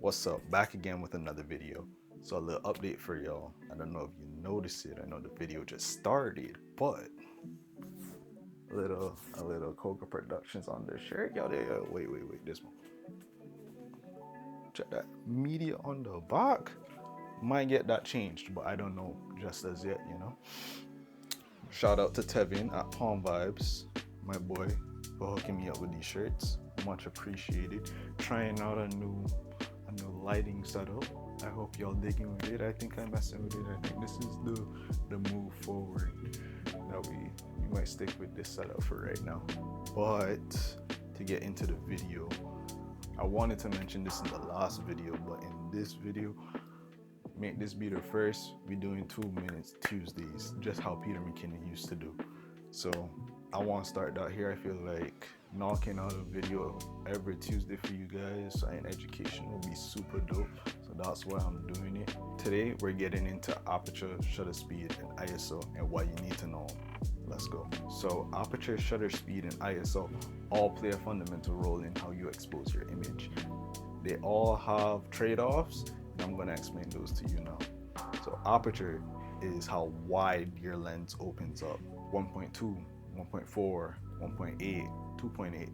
What's up? Back again with another video. So a little update for y'all. I don't know if you noticed it. I know the video just started, but a little Coca Productions on the shirt. Y'all there. Wait, this one. Check that media on the back. Might get that changed, but I don't know just as yet. Shout out to Tevin at Palm Vibes, my boy, for hooking me up with these shirts. Much appreciated. Trying out a new lighting setup. I hope y'all digging with it. I think I'm messing with it. I think this is the move forward. That we might stick with this setup for right now. But to get into the video, I wanted to mention this in the last video, but in this video, make this be the first. We're doing 2 minutes Tuesdays, just how Peter McKinnon used to do. So I want to start that here. I feel like knocking out a video every Tuesday for you guys and education will be super dope. So that's why I'm doing it. Today we're getting into aperture, shutter speed, and ISO, and what you need to know. Let's go. So aperture, shutter speed, and ISO all play a fundamental role in how you expose your image. They all have trade-offs, and I'm going to explain those to you now. So aperture is how wide your lens opens up. 1.2, 1.4, 1.8, 2.8.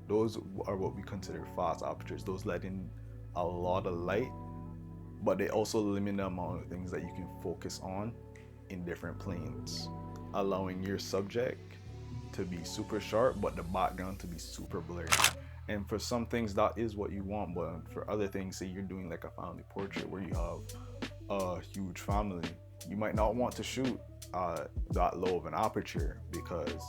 Those are what we consider fast apertures. Those let in a lot of light, but they also limit the amount of things that you can focus on in different planes, allowing your subject to be super sharp, but the background to be super blurry. And for some things, that is what you want, but for other things, say you're doing like a family portrait where you have a huge family, you might not want to shoot that low of an aperture, because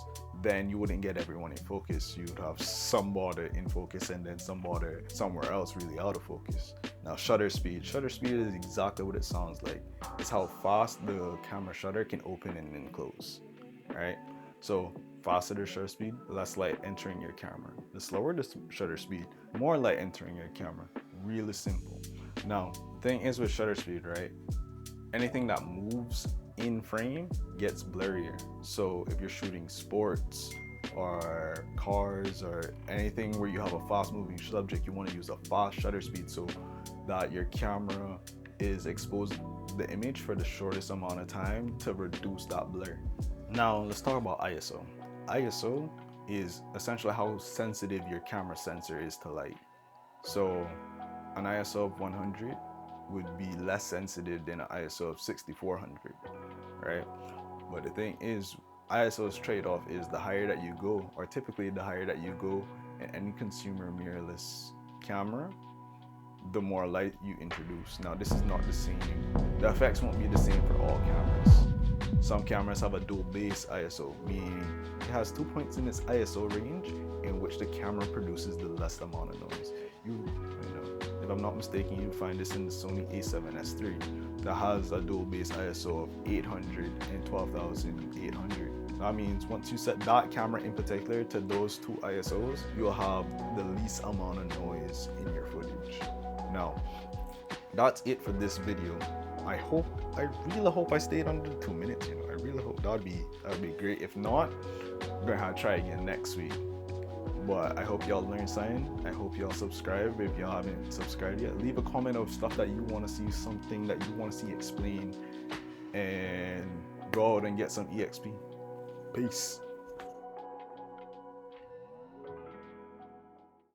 then you wouldn't get everyone in focus. You'd have somebody in focus and then somebody somewhere else really out of focus. Now shutter speed is exactly what it sounds like. It's how fast the camera shutter can open and then close, right? So faster the shutter speed, less light entering your camera. The slower the shutter speed, more light entering your camera. Really simple. Now the thing is with shutter speed, right, anything that moves in frame gets blurrier. So if you're shooting sports or cars or anything where you have a fast moving subject, you want to use a fast shutter speed so that your camera is exposed the image for the shortest amount of time to reduce that blur. Now let's talk about ISO. ISO is essentially how sensitive your camera sensor is to light. So an ISO of 100 would be less sensitive than an ISO of 6400, right? But the thing is, ISO's trade-off is the higher that you go, or typically the higher that you go in any consumer mirrorless camera, the more light you introduce. Now this is not the same. The effects won't be the same for all cameras. Some cameras have a dual base ISO, meaning it has 2 points in its ISO range in which the camera produces the least amount of noise. If I'm not mistaken, you find this in the Sony a7S III that has a dual base ISO of 800 and 12,800. That means once you set that camera in particular to those two ISOs, you'll have the least amount of noise in your footage. Now, that's it for this video. I really hope I stayed under 2 minutes. I really hope that'd be great. If not, we're gonna have to try again next week. But I hope y'all learned something. I hope y'all subscribe. If y'all haven't subscribed yet, leave a comment of stuff that you want to see, something that you want to see explained, and go out and get some EXP. Peace.